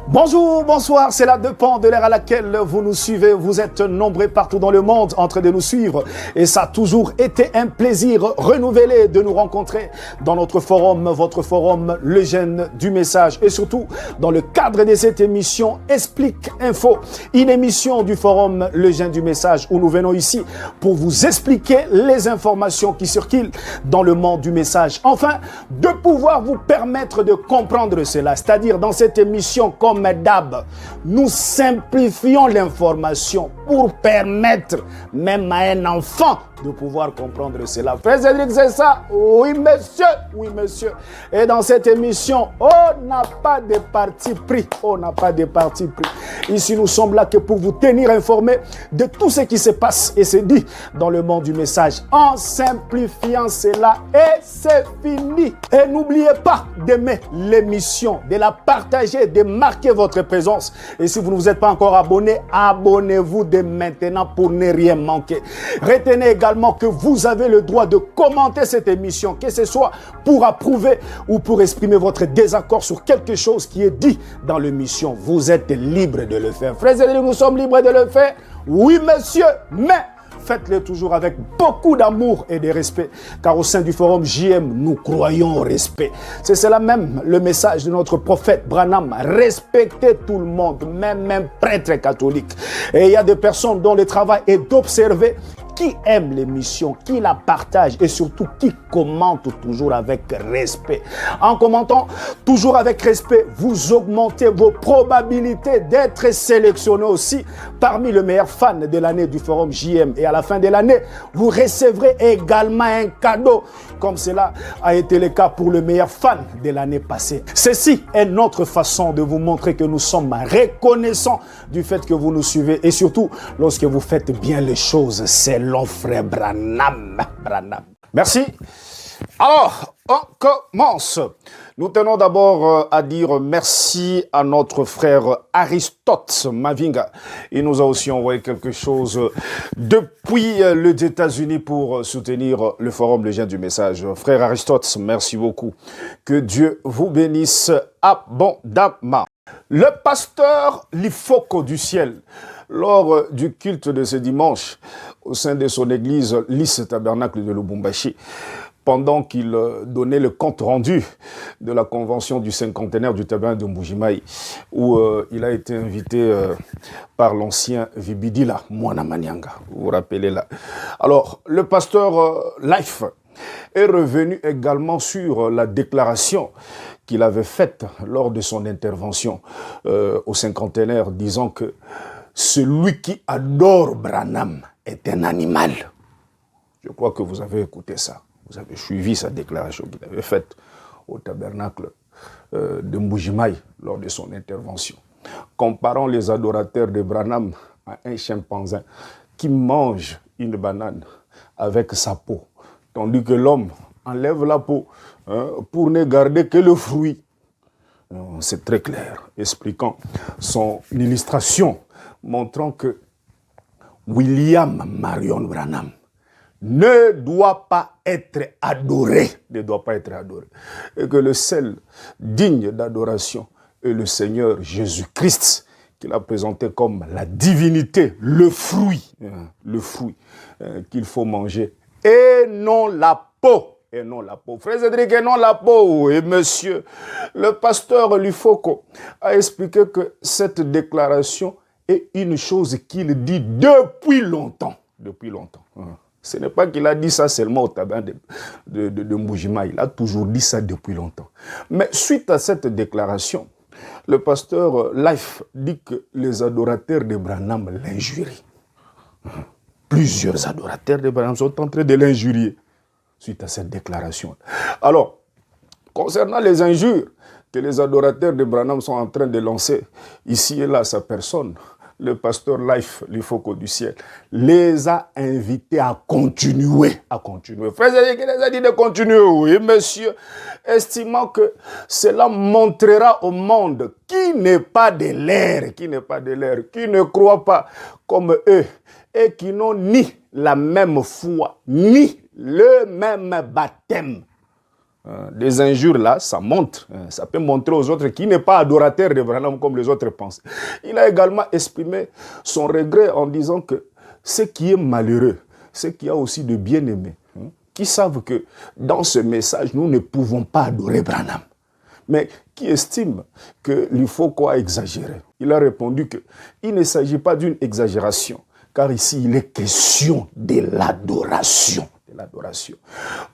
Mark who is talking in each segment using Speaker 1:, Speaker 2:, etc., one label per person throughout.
Speaker 1: Bonjour, bonsoir, c'est la dépend de l'ère à laquelle vous nous suivez. Vous êtes nombreux partout dans le monde en train de nous suivre et ça a toujours été un plaisir renouvelé de nous rencontrer dans notre forum, votre forum, le Gène du Message et surtout dans le cadre de cette émission Explique Info, une émission du forum Le Gène du Message où nous venons ici pour vous expliquer les informations qui circulent dans le monde du message. Enfin, de pouvoir vous permettre de comprendre cela, c'est-à-dire dans cette émission comme d'hab, nous simplifions l'information pour permettre même à un enfant de pouvoir comprendre cela. Frère Cédric, c'est ça? Oui, monsieur. Oui, monsieur. Et dans cette émission, on n'a pas de parti pris. On n'a pas de parti pris. Ici, nous sommes là que pour vous tenir informés de tout ce qui se passe et se dit dans le monde du message. En simplifiant cela, et c'est fini. Et n'oubliez pas d'aimer l'émission, de la partager, de marquer votre présence. Et si vous ne vous êtes pas encore abonné, abonnez-vous dès maintenant pour ne rien manquer. Retenez également que vous avez le droit de commenter cette émission, que ce soit pour approuver ou pour exprimer votre désaccord sur quelque chose qui est dit dans l'émission. Vous êtes libre de le faire. Frères et sœurs, nous sommes libres de le faire. Oui, monsieur, mais faites-le toujours avec beaucoup d'amour et de respect, car au sein du forum JM, nous croyons au respect. C'est cela même le message de notre prophète Branham. Respectez tout le monde, même prêtre catholique. Et il y a des personnes dont le travail est d'observer qui aime l'émission, qui la partage et surtout qui commente toujours avec respect. En commentant toujours avec respect, vous augmentez vos probabilités d'être sélectionné aussi parmi les meilleurs fans de l'année du forum JM. Et à la fin de l'année, vous recevrez également un cadeau, comme cela a été le cas pour le meilleur fan de l'année passée. Ceci est notre façon de vous montrer que nous sommes reconnaissants du fait que vous nous suivez et surtout lorsque vous faites bien les choses. C'est frère Branham. Merci. Alors, on commence. Nous tenons d'abord à dire merci à notre frère Aristote Mavinga. Il nous a aussi envoyé quelque chose depuis les États-Unis pour soutenir le forum Le Gène du Message. Frère Aristote, merci beaucoup. Que Dieu vous bénisse abondamment. Le pasteur Lifoko du ciel, lors du culte de ce dimanche, au sein de son église Lys Tabernacle de Lubumbashi, pendant qu'il donnait le compte rendu de la convention du cinquantenaire du tabernacle de Mbujimayi, où il a été invité par l'ancien Vibidila, Mwana Manyanga, vous vous rappelez là. Alors, le pasteur Life est revenu également sur la déclaration qu'il avait faite lors de son intervention au cinquantenaire, disant que celui qui adore Branham est un animal. Je crois que vous avez écouté ça. Vous avez suivi sa déclaration qu'il avait faite au tabernacle de Mbujimayi lors de son intervention. Comparant les adorateurs de Branham à un chimpanzé qui mange une banane avec sa peau, tandis que l'homme enlève la peau pour ne garder que le fruit. C'est très clair, expliquant son illustration, montrant que William Marion Branham ne doit pas être adoré, et que le seul digne d'adoration est le Seigneur Jésus-Christ, qu'il a présenté comme la divinité, le fruit qu'il faut manger, et non la peau. Et non la peau. Frère Cédric, et non la peau. Et monsieur, le pasteur Lifoko a expliqué que cette déclaration est une chose qu'il dit depuis longtemps. Depuis longtemps. Ce n'est pas qu'il a dit ça seulement au tabernacle de Mbujimayi. Il a toujours dit ça depuis longtemps. Mais suite à cette déclaration, le pasteur Life dit que les adorateurs de Branham l'injurient. Plusieurs adorateurs de Branham sont en train de l'injurier suite à cette déclaration. Alors, concernant les injures que les adorateurs de Branham sont en train de lancer ici et là à sa personne, le pasteur Life, Lifoko du ciel, les a invités à continuer. Frère, il les a dit de continuer, oui, monsieur, estimant que cela montrera au monde qui n'est pas de l'air, qui ne croit pas comme eux, et qui n'ont ni la même foi, ni le même baptême. Des injures là, ça montre. Ça peut montrer aux autres qu'il n'est pas adorateur de Branham comme les autres pensent. Il a également exprimé son regret en disant que ce qui est malheureux, ce qui a aussi de bien-aimés, qui savent que dans ce message, nous ne pouvons pas adorer Branham, mais qui estiment qu'il faut quoi exagérer. Il a répondu qu'il ne s'agit pas d'une exagération, car ici, il est question de l'adoration.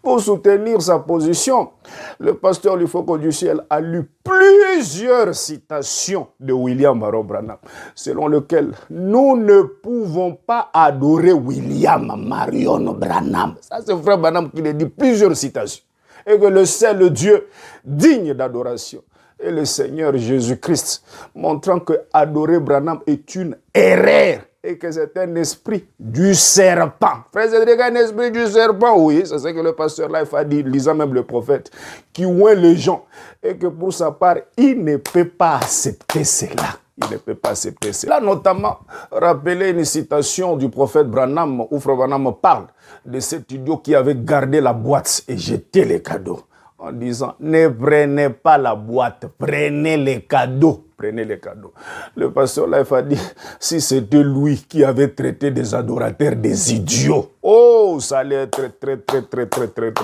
Speaker 1: Pour soutenir sa position, le pasteur Lifoko du ciel a lu plusieurs citations de William Marion Branham, selon lesquelles nous ne pouvons pas adorer William Marion Branham. Ça, c'est frère Branham qui l'a dit, plusieurs citations. Et que le seul Dieu digne d'adoration est le Seigneur Jésus-Christ, montrant que adorer Branham est une erreur et que c'est un esprit du serpent. Frère Cédric, un esprit du serpent, oui, c'est ce que le pasteur Life a dit, lisant même le prophète, qui oint les gens, et que pour sa part, il ne peut pas accepter cela. Il ne peut pas accepter cela. Là, notamment, rappeler une citation du prophète Branham, où Frère Branham parle de cet idiot qui avait gardé la boîte et jeté les cadeaux, en disant, ne prenez pas la boîte, prenez les cadeaux. Prenez les cadeaux. Le pasteur Life a dit, si c'était lui qui avait traité des adorateurs des idiots, oh, ça allait être très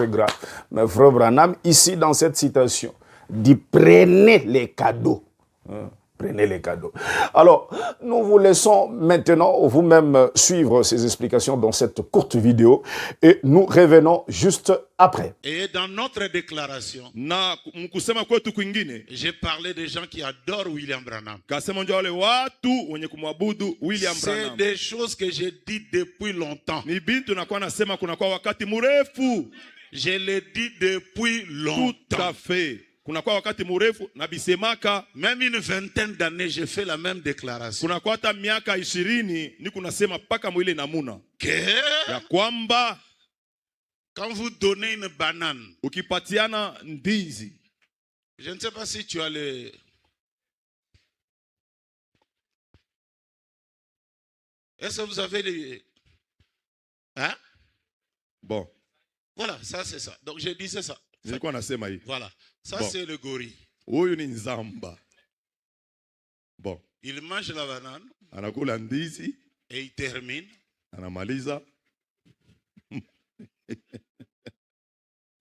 Speaker 1: grave. Mais frère Branham, ici dans cette citation, dit, prenez les cadeaux. Prenez les cadeaux. Alors, nous vous laissons maintenant vous-même suivre ces explications dans cette courte vidéo et nous revenons juste après.
Speaker 2: Et dans notre déclaration, j'ai parlé des gens qui adorent William Branham. C'est des choses que j'ai dites depuis longtemps. Je l'ai dit depuis longtemps. Même une vingtaine d'années, j'ai fait la même déclaration. Que quand vous donnez une banane, je ne sais pas si tu as le... Est-ce que vous avez les... Hein?
Speaker 3: Bon.
Speaker 2: Voilà, ça c'est ça. Donc j'ai dit c'est ça. Voilà, ça
Speaker 3: bon.
Speaker 2: C'est le gorille.
Speaker 3: Bon.
Speaker 2: Il mange la banane.
Speaker 3: Anakula ndizi.
Speaker 2: Et il termine.
Speaker 3: Anamaliza.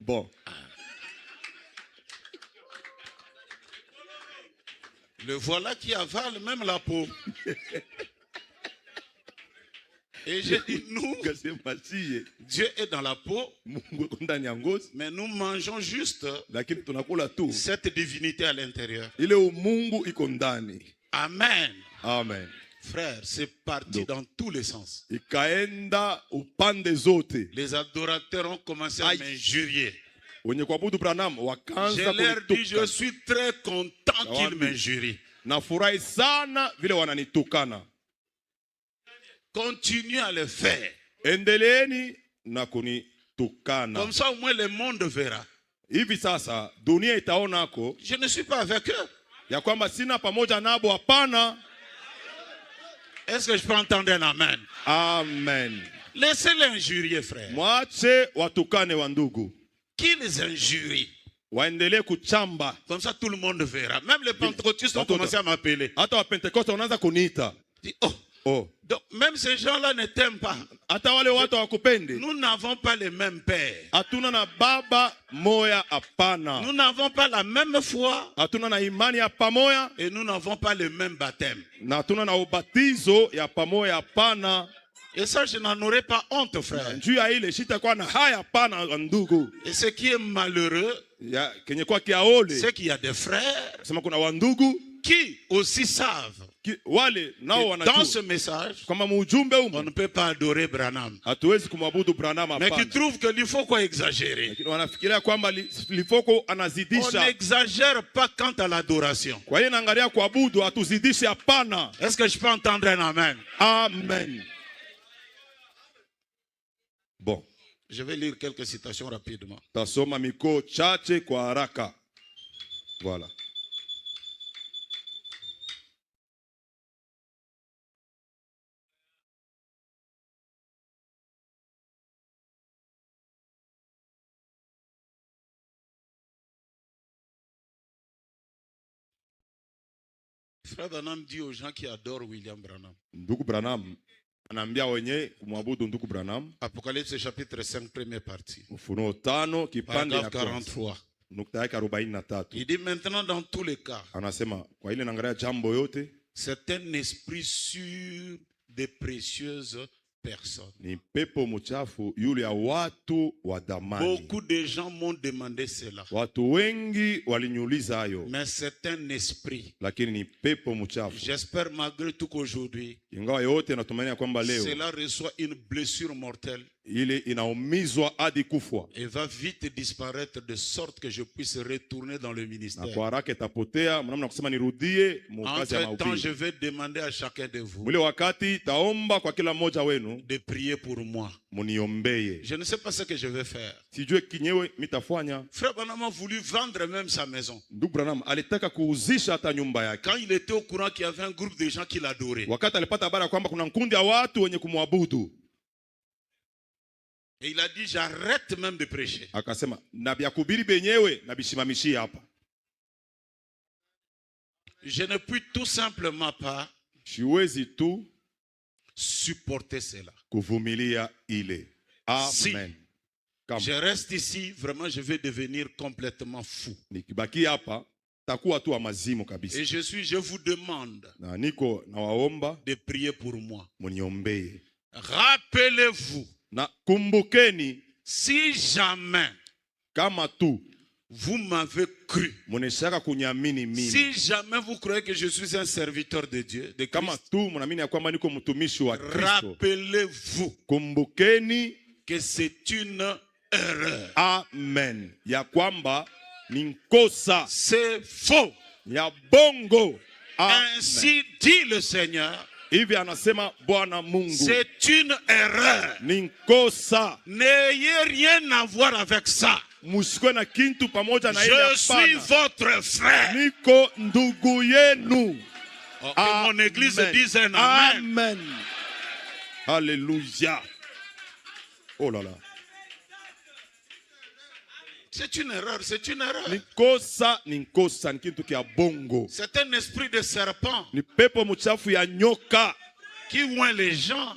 Speaker 3: Bon.
Speaker 2: Le voilà qui avale même la peau. Et j'ai dit, nous, Dieu est dans la peau, mais nous mangeons juste cette divinité à l'intérieur. Amen.
Speaker 3: Amen.
Speaker 2: Frère, c'est parti dans tous les sens. Les adorateurs ont commencé à m'injurier. Je leur dis, je suis très content qu'ils m'injurient. Continuez à le faire. Comme ça, au moins, le monde verra. Je ne suis pas avec eux. Est-ce que je peux entendre un amen?
Speaker 3: Amen.
Speaker 2: Laissez-les injurier, frère. Qu'ils injurient. Comme ça, tout le monde verra. Même les pentecôtistes ont commencé à m'appeler. Oh. Donc, même ces gens-là ne t'aiment pas. Nous n'avons pas les mêmes pères. Nous n'avons pas la même foi. Et nous n'avons pas le même baptême. Et ça, je n'en aurais pas honte, frère. Et ce qui est malheureux, c'est qu'il y a des frères qui aussi savent dans ce message, on ne peut pas adorer Branham. Mais qui trouvent qu'il faut quoi exagérer. On n'exagère pas quant à l'adoration. Est-ce que je peux entendre un amen?
Speaker 3: Amen. Bon.
Speaker 2: Je vais lire quelques citations rapidement.
Speaker 3: Voilà.
Speaker 2: Frère Branham dit aux gens qui adorent William Branham.
Speaker 3: Ndugu Branham anaambia wenye kumwabudu ndugu Branham.
Speaker 2: Apocalypse chapitre 5 première partie.
Speaker 3: Ufunuo 5 kipande ya
Speaker 2: 43.
Speaker 3: Nukta yake 43.
Speaker 2: Il dit maintenant dans tous les cas.
Speaker 3: Anasema kwa ile naangalia jambo yote.
Speaker 2: C'est un esprit sur des précieuses personnes.
Speaker 3: Ni pepo mchafu yule ya watu wa damani.
Speaker 2: Beaucoup de gens m'ont demandé cela.
Speaker 3: Watu wengi waliniuliza hayo.
Speaker 2: Mais c'est un esprit.
Speaker 3: Lakini ni pepo mchafu.
Speaker 2: J'espère malgré tout qu'aujourd'hui,
Speaker 3: ingawa yote natumania kwamba leo
Speaker 2: cela reçoit une blessure mortelle.
Speaker 3: Ile inaumizwa hadi kufa.
Speaker 2: Et va vite disparaître de sorte que je puisse retourner dans le ministère.
Speaker 3: Na kwa haraka itapotea, mnaona kusema nirudie mkazi ya mahubiri.
Speaker 2: Entre temps, je vais demander à chacun de vous.
Speaker 3: Mwile wakati taomba kwa kila mmoja wenu
Speaker 2: de prier pour moi.
Speaker 3: Muniombeye.
Speaker 2: Je ne sais pas ce que je vais faire.
Speaker 3: Sijue kinyewe mitafanya.
Speaker 2: Frère Branham a voulu vendre même sa maison.
Speaker 3: Ndugu Branham alitaka kuuzisha hata nyumba yake.
Speaker 2: Quand il était au courant qu'il y avait un groupe de gens qui l'adoraient.
Speaker 3: Wakati alipata habari kwamba kuna kundi ya watu wenye kumwabudu.
Speaker 2: Et il a dit j'arrête même de prêcher.
Speaker 3: Akasema na bya kuhubiri benyewe na bishimamishia hapa.
Speaker 2: Je ne puis tout simplement pas
Speaker 3: siwezi tu
Speaker 2: supporter cela.
Speaker 3: Kuvumilia ile. Amen.
Speaker 2: Si je reste ici, vraiment je vais devenir complètement fou.
Speaker 3: Nikibaki hapa takuwa tu amazimu kabisa.
Speaker 2: Et je vous demande
Speaker 3: na niko nawaomba
Speaker 2: de prier pour moi.
Speaker 3: Muniombeye.
Speaker 2: Rappelez-vous.
Speaker 3: Na kumbukeni,
Speaker 2: si jamais
Speaker 3: kama tu
Speaker 2: vous m'avez cru,
Speaker 3: muneshaka kunyamini mimi,
Speaker 2: si jamais vous croyez que je suis un serviteur de Dieu, de Christ,
Speaker 3: kama tu munamini ya kwamba niko mtumishi wa Kristo,
Speaker 2: rappelez-vous,
Speaker 3: kumbukeni
Speaker 2: que c'est une erreur.
Speaker 3: Amen. Ya kwamba ni nkosa,
Speaker 2: c'est faux,
Speaker 3: ya bongo.
Speaker 2: Amen. Ainsi dit le Seigneur.
Speaker 3: Hivi anasema Bwana Mungu.
Speaker 2: C'est une erreur.
Speaker 3: Ni nkosa.
Speaker 2: N'ayez rien à voir avec ça.
Speaker 3: Musikwe na kintu pamoja na ile
Speaker 2: hapana. Je suis votre frère.
Speaker 3: Niko ndugu yenu.
Speaker 2: Que mon église dise un amen.
Speaker 3: Amen. Alléluia. Oh là là.
Speaker 2: C'est une erreur, c'est une erreur.
Speaker 3: Nikosa, nikosa, ni kitu kia bongo.
Speaker 2: C'est un esprit de serpent.
Speaker 3: Ni pepo mchafu ya nyoka.
Speaker 2: Qui oint les gens.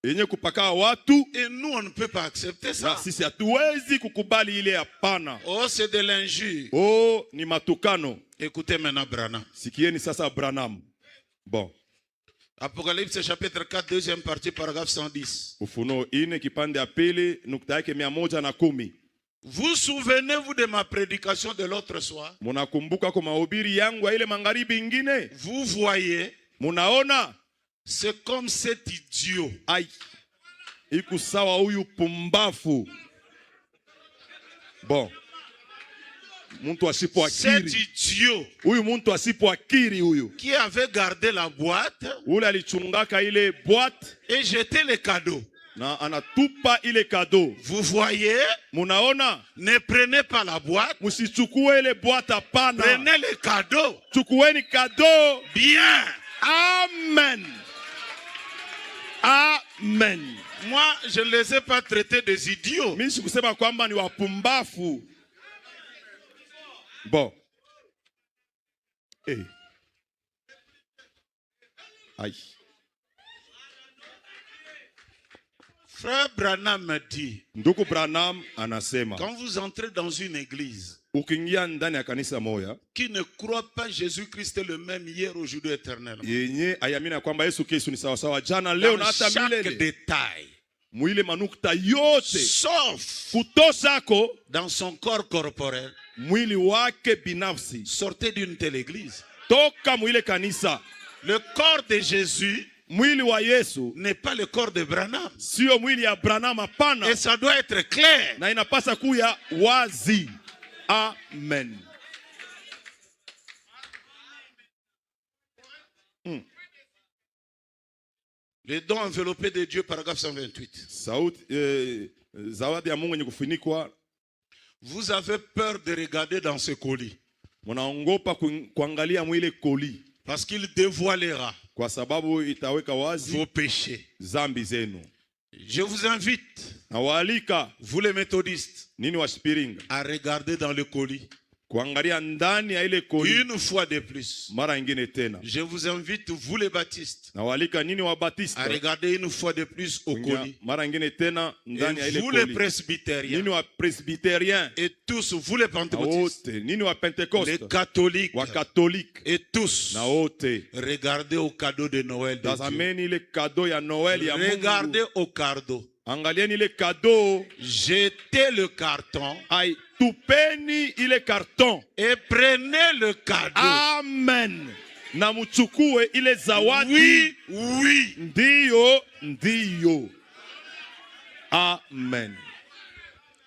Speaker 3: Yenye kupaka watu.
Speaker 2: Et nous on ne peut pas accepter ça.
Speaker 3: Na sisi hatuwezi kukubali ile hapana.
Speaker 2: Oh, c'est de l'injure.
Speaker 3: Oh, ni matukano.
Speaker 2: Écoutez maintenant Branham.
Speaker 3: Sikieni sasa Branham. Bon.
Speaker 2: Apocalypse chapitre 4 deuxième partie paragraphe 110.
Speaker 3: Ufunuo 4 kipande ya pili nukta yake 110.
Speaker 2: Vous souvenez-vous de ma prédication de l'autre soir?
Speaker 3: Munakumbuka kwa mahubiri yangu ya ile magharibi ingine?
Speaker 2: Vous voyez?
Speaker 3: Munaona?
Speaker 2: C'est comme cet idiot.
Speaker 3: Ai. Iku sawa huyu pumbafu. Bon. Muntu asipo akiri.
Speaker 2: Cet idiot.
Speaker 3: Huyu muntu asipo akiri huyu.
Speaker 2: Qui avait gardé la boîte.
Speaker 3: Ule alichungaka ile boîte.
Speaker 2: Et jeté les cadeaux.
Speaker 3: Na anatupa ile cadeau.
Speaker 2: Vous voyez?
Speaker 3: Munaona?
Speaker 2: Ne prenez pas la boîte.
Speaker 3: Musichukue ile boîte hapana.
Speaker 2: Prenez les cadeaux.
Speaker 3: Chukueni cadeau.
Speaker 2: Bien.
Speaker 3: Amen. Amen.
Speaker 2: Moi, je ne les ai pas traités des idiots.
Speaker 3: Mimi sikusema kwamba ni wapumbafu. Bon. Eh. Aïe.
Speaker 2: Frère Branham me dit,
Speaker 3: Ndugu Branham anasema,
Speaker 2: quand vous entrez dans une église
Speaker 3: ukiingia ndani ya kanisa moja
Speaker 2: qui ne croit pas Jésus-Christ est le même hier, aujourd'hui, éternellement,
Speaker 3: yenye ayamina kwamba Yesu Kristo ni sawa sawa jana leo na hata milele,
Speaker 2: chaque détail,
Speaker 3: mwile manukta yote,
Speaker 2: sauf
Speaker 3: kutosako
Speaker 2: dans son corps corporel,
Speaker 3: mwili wake binafsi,
Speaker 2: sortez d'une telle église.
Speaker 3: toka mwile kanisa.
Speaker 2: Le corps de Jésus
Speaker 3: mwili wa Yesu
Speaker 2: n'est pas le corps de Branham.
Speaker 3: Sio mwili ya Branham hapana.
Speaker 2: Et ça doit être clair.
Speaker 3: Na inapasa kuya wazi. Amen.
Speaker 2: Les dons enveloppés de Dieu, paragraphe 128.
Speaker 3: Zawadi ya Mungu yenye kufunikwa.
Speaker 2: Vous avez peur de regarder dans ce colis.
Speaker 3: Munaongopa kuangalia mwile colis.
Speaker 2: Parce qu'il dévoilera
Speaker 3: kwa sababu itaweka wazi
Speaker 2: vos péchés.
Speaker 3: Zambi zenu.
Speaker 2: Je vous invite,
Speaker 3: na waalika
Speaker 2: vous les méthodistes,
Speaker 3: nini wa Spiringa,
Speaker 2: à regarder dans le colis. Une fois de plus, je vous invite, vous les baptistes, à regarder une fois de plus au colis. Et vous les presbytériens, et tous, vous les pentecôtistes, les catholiques, et tous, regardez au cadeau de Noël de Dieu. Regardez au cadeau. Jetez le carton.
Speaker 3: Tupeni ile carton.
Speaker 2: Et prenez le cadeau.
Speaker 3: Amen. Na muchukue ile zawadi.
Speaker 2: Oui, oui.
Speaker 3: Ndiyo, ndiyo. Amen.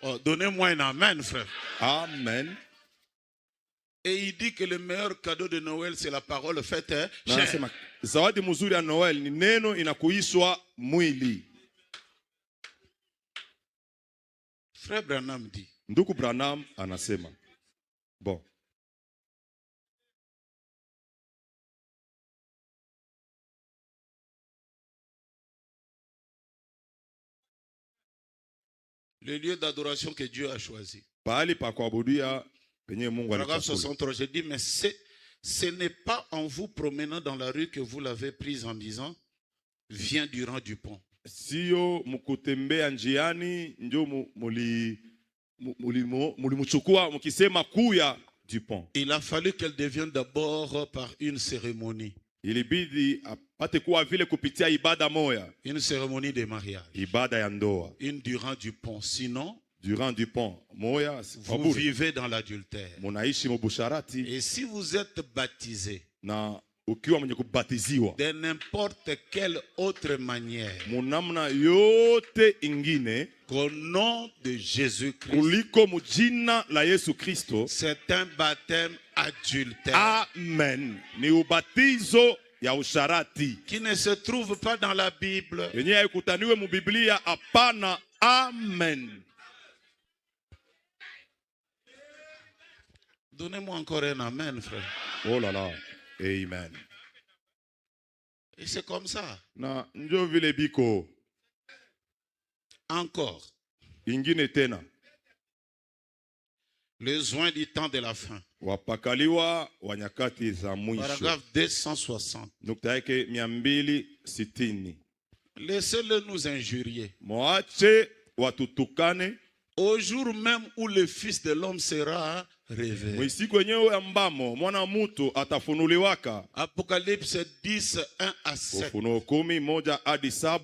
Speaker 2: Oh, donnez-moi un amen, frère.
Speaker 3: Amen.
Speaker 2: Et il dit que le meilleur cadeau de Noël, c'est la parole faite.
Speaker 3: Zawadi muzuri ya Noel ni neno inakuishwa mwili.
Speaker 2: Frère Branham dit.
Speaker 3: Ndugu Branham anasema. Bon.
Speaker 2: Le lieu d'adoration que Dieu a choisi.
Speaker 3: Paragraphe
Speaker 2: 63, je dis, mais ce n'est pas en vous promenant dans la rue que vous l'avez prise en disant, viens Durand Dupont.
Speaker 3: Sio mukutembea njiani ndio mulimuchukua mukisema kuya Dupont.
Speaker 2: Il a fallu qu'elle devienne d'abord par une cérémonie.
Speaker 3: Ilibidi apate kuwa vile kupitia ibada moya.
Speaker 2: Une cérémonie de mariage.
Speaker 3: Ibada ya ndoa.
Speaker 2: Une Durand Dupont. Sinon,
Speaker 3: Durand Dupont moya
Speaker 2: vous vivez dans l'adultère.
Speaker 3: Munaishi mubusharati.
Speaker 2: Et si vous êtes baptisé
Speaker 3: na ukiwa mwenye kubatiziwa
Speaker 2: de n'importe quelle autre manière,
Speaker 3: munamna yote ingine
Speaker 2: qu'au nom de Jésus-Christ,
Speaker 3: kuliko mujina la Yesu Kristo,
Speaker 2: c'est un baptême adultère.
Speaker 3: Amen. Ni ubatizo ya usharati
Speaker 2: qui ne se trouve pas dans la Bible.
Speaker 3: Yenye haikutaniwe mu Biblia, hapana. Amen.
Speaker 2: Donnez-moi encore un amen, frère.
Speaker 3: Oh là là. Amen.
Speaker 2: Et c'est comme ça.
Speaker 3: Na njo vile biko.
Speaker 2: Encore.
Speaker 3: Ingine tena.
Speaker 2: Les joints du temps de la fin.
Speaker 3: Wapakaliwa wanyakati za mwisho.
Speaker 2: Paragraphe 260.
Speaker 3: Nukta yake 260.
Speaker 2: Laissez-le nous injurier.
Speaker 3: Moache watutukane.
Speaker 2: Au jour même où le Fils de l'homme sera révélé.
Speaker 3: Mwisiku wenyewe ambamo mwana mutu atafunuliwaka.
Speaker 2: Apocalypse 10, 1 à 7.
Speaker 3: Ufunuo 10, 1 hadi 7.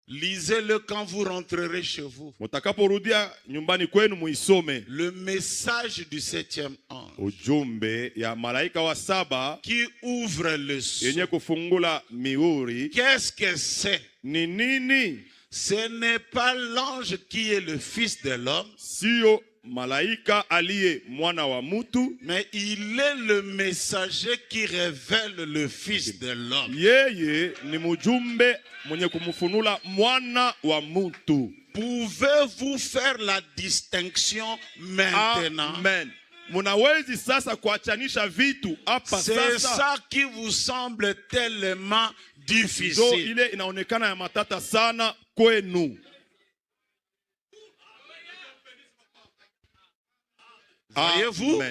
Speaker 2: Lisez-le quand vous rentrerez chez vous.
Speaker 3: Mutakaporudia nyumbani kwenu muisome.
Speaker 2: Le message du 7e ange.
Speaker 3: Ujumbe ya malaika wa 7
Speaker 2: qui ouvre le sceau.
Speaker 3: Yenye kufungula mihuri.
Speaker 2: Qu'est-ce que c'est?
Speaker 3: Ni nini?
Speaker 2: Ce n'est pas l'ange qui est le fils de l'homme.
Speaker 3: Sio malaika aliye mwana wa mutu,
Speaker 2: mais il est le messager qui révèle le fils de l'homme.
Speaker 3: Yeye ni mujumbe mwenye kumufunula mwana wa mutu.
Speaker 2: Pouvez-vous faire la distinction maintenant?
Speaker 3: Amen. Munawezi sasa kuachanisha vitu hapa sasa.
Speaker 2: C'est ça qui vous semble tellement difficile.
Speaker 3: So ile inaonekana ya matata sana kwenu.
Speaker 2: Voyez-vous?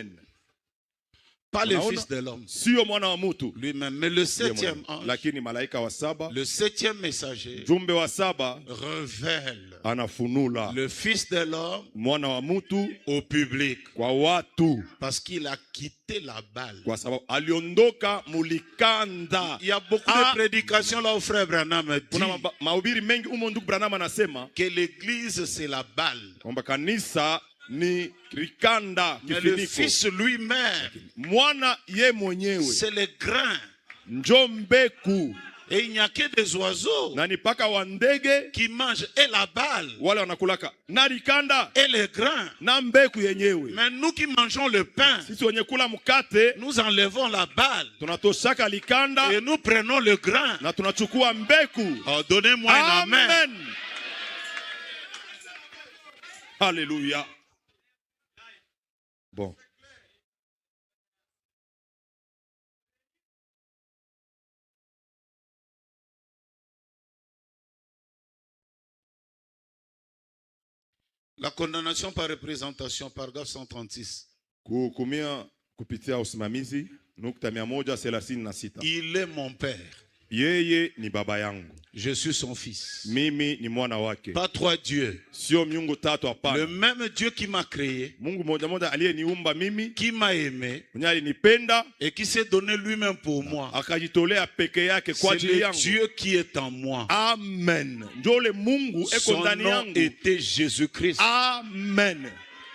Speaker 2: Pas le fils de l'homme.
Speaker 3: Sio mwana wa mutu
Speaker 2: lui-même, mais le 7e ange.
Speaker 3: Lakini malaika wa 7,
Speaker 2: le 7e messager,
Speaker 3: jumbe wa 7
Speaker 2: révèle
Speaker 3: anafunula
Speaker 2: le fils de l'homme,
Speaker 3: mwana wa mutu
Speaker 2: au public,
Speaker 3: kwa watu,
Speaker 2: parce qu'il a quitté la balle.
Speaker 3: Kwa sababu aliondoka mulikanda.
Speaker 2: Il y a beaucoup de prédications là où frère Branham dit.
Speaker 3: Kuna mahubiri mengi umo ndugu Branham anasema
Speaker 2: que l'église c'est la balle.
Speaker 3: Kwamba kanisa ni rikanda kifiniko.
Speaker 2: Le fils lui-même,
Speaker 3: mwana ye mwenyewe,
Speaker 2: c'est le grain.
Speaker 3: Njo mbeku.
Speaker 2: Et il n'y a que des oiseaux
Speaker 3: na ni paka wa ndege
Speaker 2: qui mangent et la balle,
Speaker 3: wale wanakulaka na rikanda
Speaker 2: et le grain,
Speaker 3: na mbeku yenyewe.
Speaker 2: Mais nous qui mangeons le pain,
Speaker 3: sisi wenye kula mkate,
Speaker 2: nous enlevons la balle,
Speaker 3: tunatoshaka likanda,
Speaker 2: et nous prenons le grain,
Speaker 3: na tunachukua mbeku.
Speaker 2: Oh, donnez-moi un amen.
Speaker 3: Alléluia. Bon.
Speaker 2: La condamnation par représentation, paragraphe 136.
Speaker 3: kuhukumia kupitia usimamizi nukta 136.
Speaker 2: Il est mon père.
Speaker 3: Yeye ni baba yangu.
Speaker 2: Je suis son fils.
Speaker 3: Mimi ni mwana wake.
Speaker 2: Pas trois dieux.
Speaker 3: Sio miungu tatu hapana.
Speaker 2: Le même Dieu qui m'a créé.
Speaker 3: Mungu moja moja aliyeniumba mimi,
Speaker 2: qui m'a aimé,
Speaker 3: mwenye alinipenda
Speaker 2: et qui s'est donné lui-même pour moi.
Speaker 3: Akajitolea peke yake kwa ajili yangu.
Speaker 2: C'est le Dieu qui est en moi.
Speaker 3: Amen. Njole Mungu eko ndani yangu.
Speaker 2: Son nom était Jésus-Christ.
Speaker 3: Amen.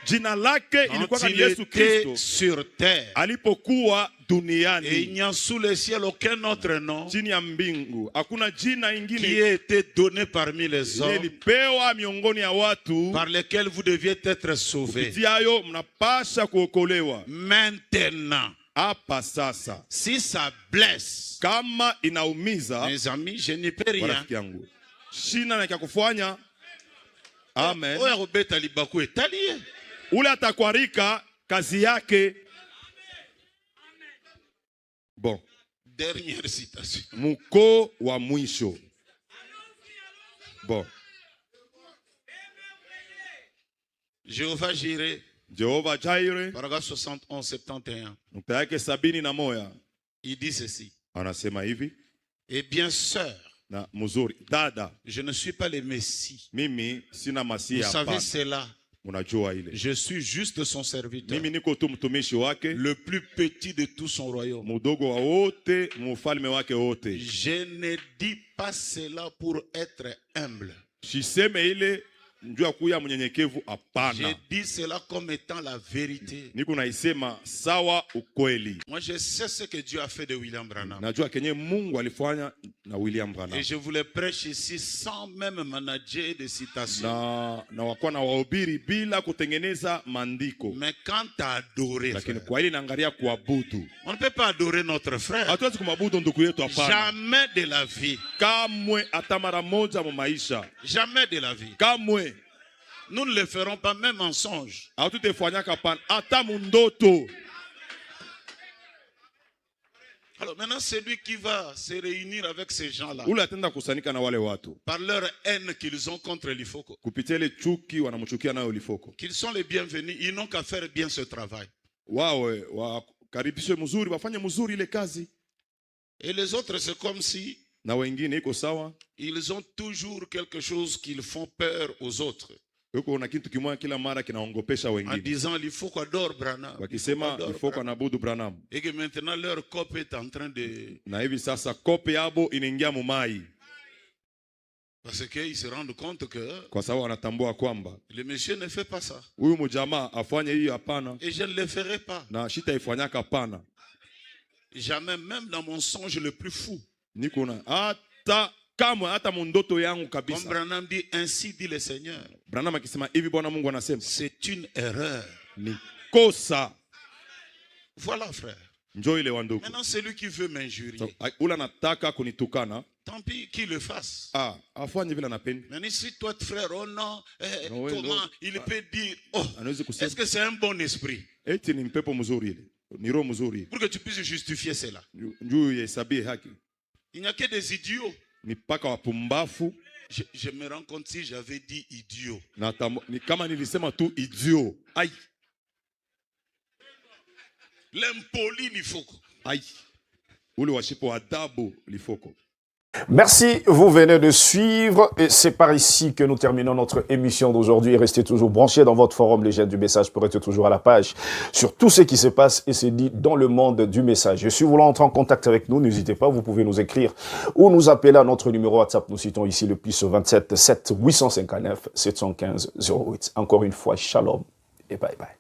Speaker 3: Jina lake ilikuwa
Speaker 2: il
Speaker 3: Yesu Kristo
Speaker 2: sur terre.
Speaker 3: Alipokuwa duniani.
Speaker 2: Et il n'y a sous le ciel aucun autre nom
Speaker 3: chini ya mbingu hakuna jina ingine
Speaker 2: qui a été donné parmi les hommes
Speaker 3: ilipewa miongoni ya watu
Speaker 2: par lesquels vous deviez être sauvés.
Speaker 3: Kupitia mnapasha kuokolewa.
Speaker 2: Maintenant,
Speaker 3: hapa sasa,
Speaker 2: si ça blesse,
Speaker 3: kama inaumiza,
Speaker 2: mes amis, je n'y peux rien.
Speaker 3: Rafiki yangu, shina na kufanya. Amen.
Speaker 2: Oya robeta libaku etalie.
Speaker 3: Ule atakwarika kazi yake. Bon.
Speaker 2: Dernière citation.
Speaker 3: Muko wa mwisho. Bon.
Speaker 2: Jéhovah Jireh.
Speaker 3: Jehovah Jireh.
Speaker 2: Paragraphe 71, 71.
Speaker 3: Nukta yake 71.
Speaker 2: Il dit ceci.
Speaker 3: Anasema hivi.
Speaker 2: Eh bien, sœur.
Speaker 3: Na muzuri. Dada.
Speaker 2: Je ne suis pas le Messie.
Speaker 3: Mimi sina Masia.
Speaker 2: Vous savez cela.
Speaker 3: Je
Speaker 2: suis juste son serviteur.
Speaker 3: Le
Speaker 2: plus petit de tout son royaume. Je ne dis pas cela pour être humble. J'ai dit cela comme étant la vérité. Moi, je sais ce que Dieu a fait de William Branham. Et je vous le prêche ici sans même manager de citation. Mais quand tu as adoré, frère, on ne peut pas adorer notre frère. Jamais de la vie. Jamais de la vie. Nous ne le ferons pas même en songe. Alors maintenant, celui qui va se réunir avec ces gens-là, par leur haine qu'ils ont contre l'Ifoko, qu'ils sont les bienvenus, ils n'ont qu'à faire bien ce travail. Et les autres, c'est comme si ils ont toujours quelque chose qu'ils font peur aux autres. En disant il faut qu'on adore Branham. Et que maintenant leur cop est en train de... Parce qu'ils se rendent compte que le monsieur ne fait pas ça. Et je ne le ferai pas. Jamais, même dans mon songe le plus fou. Comme Branham dit, ainsi dit le Seigneur. C'est une erreur. Voilà, frère. Maintenant, celui qui veut m'injurier, tant pis qu'il le fasse. Mais si toi, frère, oh non, comment il peut dire, oh, est-ce que c'est un bon esprit? Pour que tu puisses justifier cela. Il n'y a que des idiots. Je me rends compte si j'avais dit idiot. L'impoli l'ifoko.
Speaker 1: Merci, vous venez de suivre et c'est par ici que nous terminons notre émission d'aujourd'hui. Restez toujours branchés dans votre forum Les Jeunes du Message pour être toujours à la page sur tout ce qui se passe et se dit dans le monde du message. Et si vous voulez entrer en contact avec nous, n'hésitez pas, vous pouvez nous écrire ou nous appeler à notre numéro WhatsApp. Nous citons ici le plus 27 7 859 715 08. Encore une fois, shalom et bye bye.